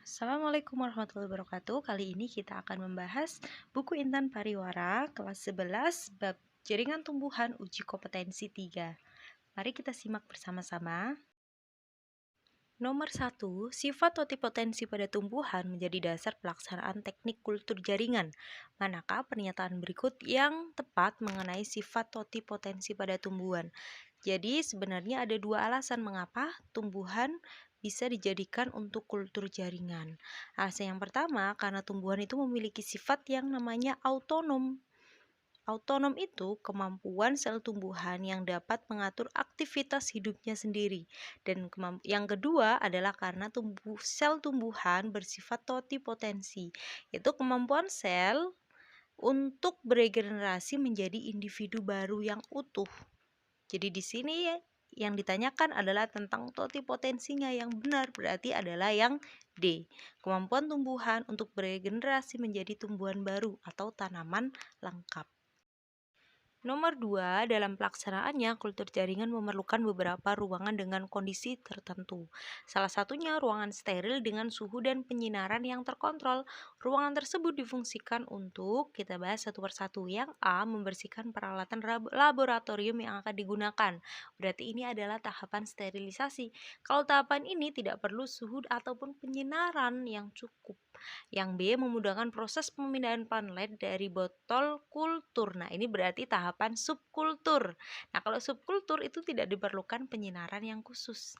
Assalamualaikum warahmatullahi wabarakatuh. Kali ini kita akan membahas buku Intan Pariwara kelas 11 bab jaringan tumbuhan uji kompetensi 3. Mari kita simak bersama-sama. Nomor 1, sifat totipotensi pada tumbuhan menjadi dasar pelaksanaan teknik kultur jaringan. Manakah pernyataan berikut yang tepat mengenai sifat totipotensi pada tumbuhan? Jadi sebenarnya ada dua alasan mengapa tumbuhan bisa dijadikan untuk kultur jaringan. Alasan yang pertama, karena tumbuhan itu memiliki sifat yang namanya autonom. Autonom itu kemampuan sel tumbuhan yang dapat mengatur aktivitas hidupnya sendiri. Dan yang kedua adalah karena sel tumbuhan bersifat totipotensi, yaitu kemampuan sel untuk beregenerasi menjadi individu baru yang utuh. Jadi di sini yang ditanyakan adalah tentang totipotensinya, yang benar berarti adalah yang D. Kemampuan tumbuhan untuk beregenerasi menjadi tumbuhan baru atau tanaman lengkap. Nomor 2, dalam pelaksanaannya, kultur jaringan memerlukan beberapa ruangan dengan kondisi tertentu. Salah satunya ruangan steril dengan suhu dan penyinaran yang terkontrol. Ruangan tersebut difungsikan untuk, kita bahas satu persatu. Yang A, membersihkan peralatan laboratorium yang akan digunakan. Berarti ini adalah tahapan sterilisasi. Kalau tahapan ini tidak perlu suhu ataupun penyinaran yang cukup. Yang B, memudahkan proses pemindahan panlet dari botol kultur. Nah, ini berarti tahapan subkultur. Nah, kalau subkultur itu tidak diperlukan penyinaran yang khusus.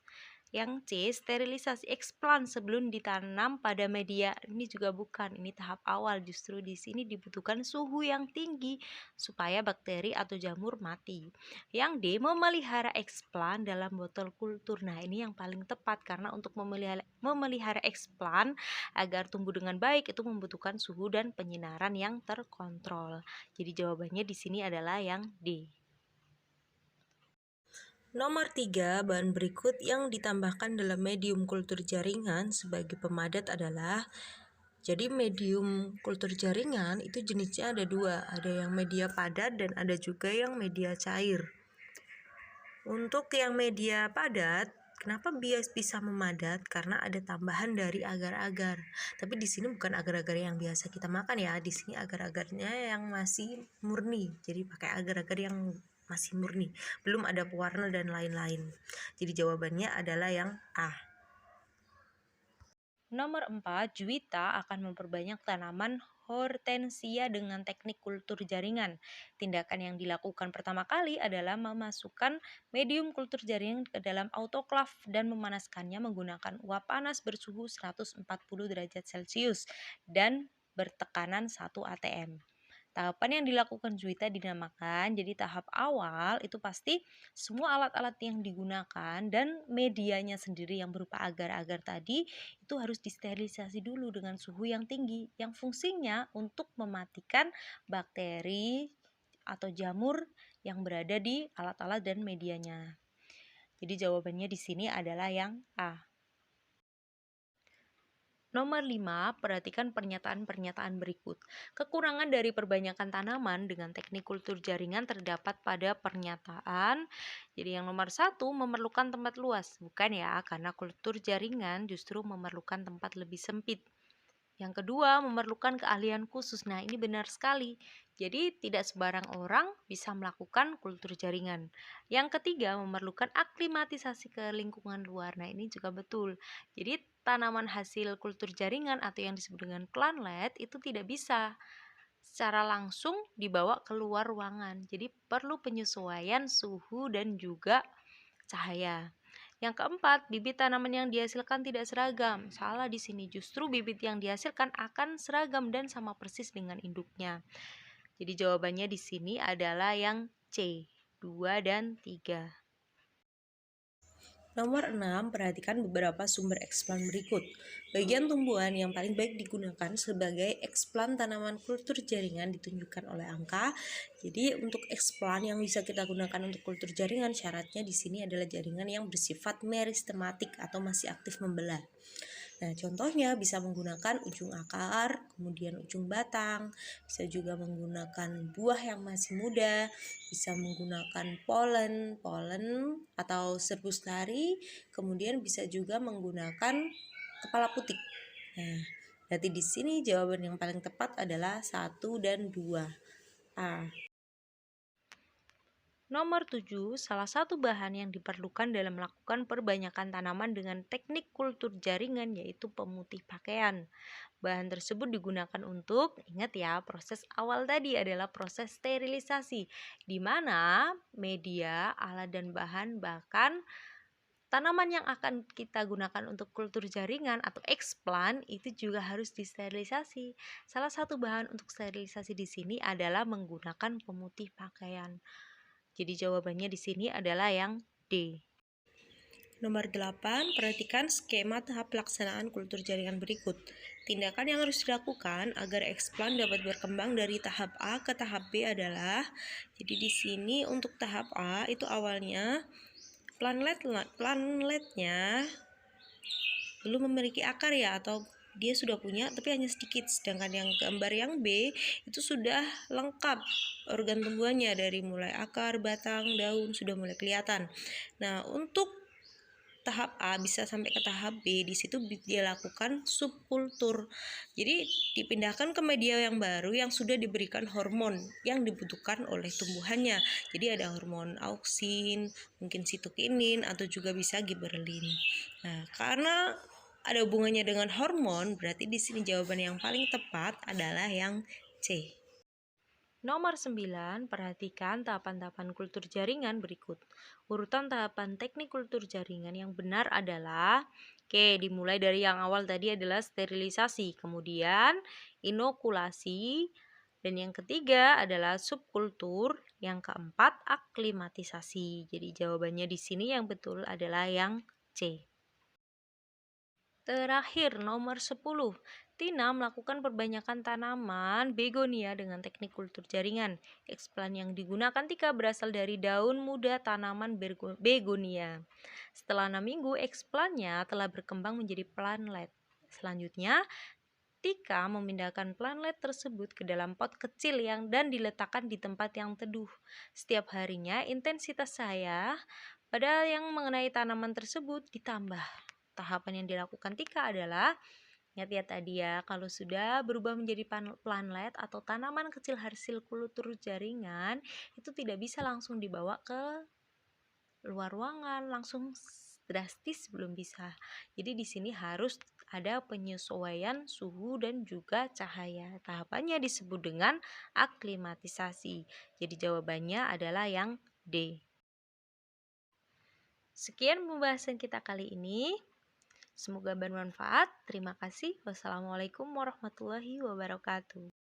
Yang C, sterilisasi eksplan sebelum ditanam pada media. Ini juga bukan, ini tahap awal. Justru di sini dibutuhkan suhu yang tinggi supaya bakteri atau jamur mati. Yang D, memelihara eksplan dalam botol kultur. Nah, ini yang paling tepat karena untuk memelihara eksplan agar tumbuh dengan baik itu membutuhkan suhu dan penyinaran yang terkontrol. Jadi jawabannya di sini adalah yang D. Nomor 3, bahan berikut yang ditambahkan dalam medium kultur jaringan sebagai pemadat adalah, jadi medium kultur jaringan itu jenisnya ada dua, ada yang media padat dan ada juga yang media cair. Untuk yang media padat, kenapa bisa memadat? Karena ada tambahan dari agar-agar. Tapi di sini bukan agar-agar yang biasa kita makan ya. Di sini agar-agarnya yang masih murni. Jadi pakai agar-agar yang masih murni. Belum ada pewarna dan lain-lain. Jadi jawabannya adalah yang A. Nomor 4, Juwita akan memperbanyak tanaman hortensia dengan teknik kultur jaringan. Tindakan yang dilakukan pertama kali adalah memasukkan medium kultur jaringan ke dalam autoklaf dan memanaskannya menggunakan uap panas bersuhu 140 derajat Celcius dan bertekanan 1 atm. Tahapan yang dilakukan Juwita dinamakan, jadi tahap awal itu pasti semua alat-alat yang digunakan dan medianya sendiri yang berupa agar-agar tadi itu harus disterilisasi dulu dengan suhu yang tinggi, yang fungsinya untuk mematikan bakteri atau jamur yang berada di alat-alat dan medianya. Jadi jawabannya di sini adalah yang A. Nomor 5, perhatikan pernyataan-pernyataan berikut. Kekurangan dari perbanyakan tanaman dengan teknik kultur jaringan terdapat pada pernyataan. Jadi yang nomor 1, memerlukan tempat luas. Bukan ya, karena kultur jaringan justru memerlukan tempat lebih sempit. Yang kedua, memerlukan keahlian khusus. Nah, ini benar sekali. Jadi, tidak sembarang orang bisa melakukan kultur jaringan. Yang ketiga, memerlukan aklimatisasi ke lingkungan luar. Nah, ini juga betul. Jadi, tanaman hasil kultur jaringan atau yang disebut dengan planlet itu tidak bisa secara langsung dibawa keluar ruangan. Jadi, perlu penyesuaian suhu dan juga cahaya. Yang keempat, bibit tanaman yang dihasilkan tidak seragam. Salah di sini, justru bibit yang dihasilkan akan seragam dan sama persis dengan induknya. Jadi jawabannya di sini adalah yang C, 2 dan 3. Nomor 6, perhatikan beberapa sumber eksplan berikut. Bagian tumbuhan yang paling baik digunakan sebagai eksplan tanaman kultur jaringan ditunjukkan oleh angka. Jadi untuk eksplan yang bisa kita gunakan untuk kultur jaringan, syaratnya di sini adalah jaringan yang bersifat meristematik atau masih aktif membelah. Nah, contohnya bisa menggunakan ujung akar, kemudian ujung batang, bisa juga menggunakan buah yang masih muda, bisa menggunakan polen atau serbuk lari, kemudian bisa juga menggunakan kepala putik. Nah, berarti di sini jawaban yang paling tepat adalah 1 dan 2. A. Nomor 7, salah satu bahan yang diperlukan dalam melakukan perbanyakan tanaman dengan teknik kultur jaringan yaitu pemutih pakaian. Bahan tersebut digunakan untuk, ingat ya, proses awal tadi adalah proses sterilisasi, di mana media, alat dan bahan bahkan tanaman yang akan kita gunakan untuk kultur jaringan atau explant itu juga harus disterilisasi. Salah satu bahan untuk sterilisasi di sini adalah menggunakan pemutih pakaian. Jadi jawabannya di sini adalah yang D. Nomor 8, perhatikan skema tahap pelaksanaan kultur jaringan berikut. Tindakan yang harus dilakukan agar explant dapat berkembang dari tahap A ke tahap B adalah, jadi di sini untuk tahap A itu awalnya planletnya belum memiliki akar ya, atau dia sudah punya tapi hanya sedikit, sedangkan yang gambar yang B itu sudah lengkap organ tumbuhannya dari mulai akar, batang, daun sudah mulai kelihatan. Nah, untuk tahap A bisa sampai ke tahap B, di situ dia lakukan subkultur. Jadi dipindahkan ke media yang baru yang sudah diberikan hormon yang dibutuhkan oleh tumbuhannya. Jadi ada hormon auksin, mungkin sitokinin atau juga bisa giberelin. Nah, karena ada hubungannya dengan hormon, berarti di sini jawaban yang paling tepat adalah yang C. Nomor 9, perhatikan tahapan-tahapan kultur jaringan berikut. Urutan tahapan teknik kultur jaringan yang benar adalah, dimulai dari yang awal tadi adalah sterilisasi, kemudian inokulasi, dan yang ketiga adalah subkultur, yang keempat aklimatisasi. Jadi jawabannya di sini yang betul adalah yang C. Terakhir, nomor 10. Tina melakukan perbanyakan tanaman begonia dengan teknik kultur jaringan. Explant yang digunakan Tika berasal dari daun muda tanaman begonia. Setelah 6 minggu, explantnya telah berkembang menjadi plantlet. Selanjutnya, Tika memindahkan plantlet tersebut ke dalam pot kecil dan diletakkan di tempat yang teduh. Setiap harinya, intensitas cahaya pada yang mengenai tanaman tersebut ditambah. Tahapan yang dilakukan Tika adalah, ingat ya tadi ya, kalau sudah berubah menjadi plantlet atau tanaman kecil hasil kultur jaringan, itu tidak bisa langsung dibawa ke luar ruangan, langsung drastis belum bisa. Jadi di sini harus ada penyesuaian suhu dan juga cahaya. Tahapannya disebut dengan aklimatisasi. Jadi jawabannya adalah yang D. Sekian pembahasan kita kali ini. Semoga bermanfaat. Terima kasih. Wassalamualaikum warahmatullahi wabarakatuh.